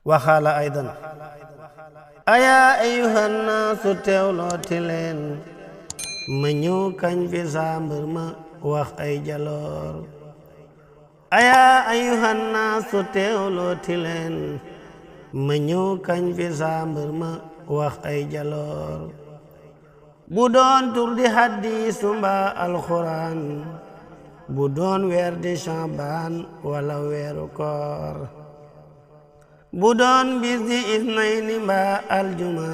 وقال أيضا أيا أيها الناس teewlooti leen ma ñëw kañ fi sambir ma wax ay jaloor ayaa ayuhan naasu teewlooti leen ma ñëw kañ fi sambir ma wax ay jaloor bu doon tur di hadiisu mbaa alxuraan bu doon weer di Shaabaan wala weeru koor bu doon bis di isnayni mbaa aljuma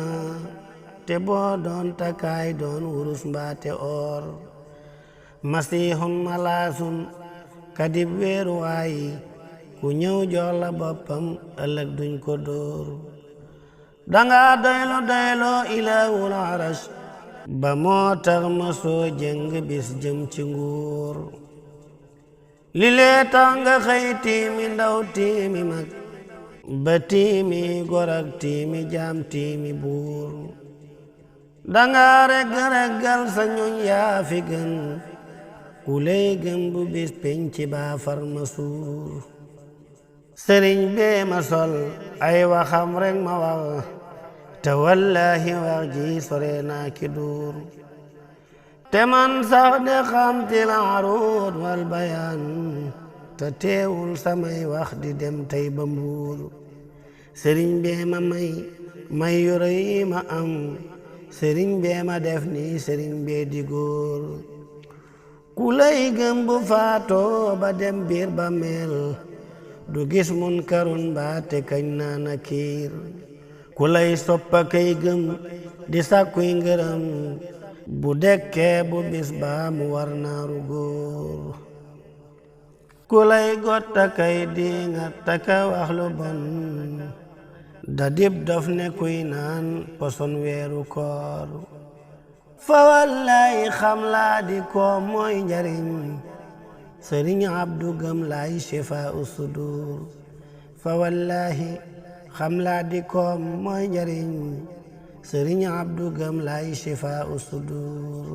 te boo doon takkaay doon wurus mbaa te or masihun malaasun kadib weeru waayi ku ñëw jox la boppam ëllëg duñ ko dóor danga doylo ilaahul arash ba moo tax ma soo jëng bis jëm ci nguur li lee tax nga xëy tiimi ndaw tiimi mag ba tiimi gorak tiimi jaam tiimi buur danga reggal sa ñoñ yaa fi gën ku lay gëm bu bis penci baa far ma suur sëriñ bee ma sol ay waxam rek ma wax te wallahi wax ji sore naa ki duur te man sax de xamtil aruud wal bayaan te teewul samay wax di dem tey ba mbuur sëriñ bee ma may yu rëy ma am sëriñ bee ma def ni sëriñ bee di góor ku lay gëm bu faatoo ba dem biir ba mel du gis munkarun ba te kañ naa nakiir ku lay soppa kay gëm di sàkkuy ngërëm bu dekkee bu bis ba mu war naaru góor ku lay gotta kay dinga taka wax lu bon da dib dof ne kuy naan poson weeru koor fa wallahi xam laa di ko mooy njariñ sëriñ abdu gëm laay shifa usudur fa wallahi xam laa di ko mooy njariñ sëriñ abdu gëm laay shifa usudur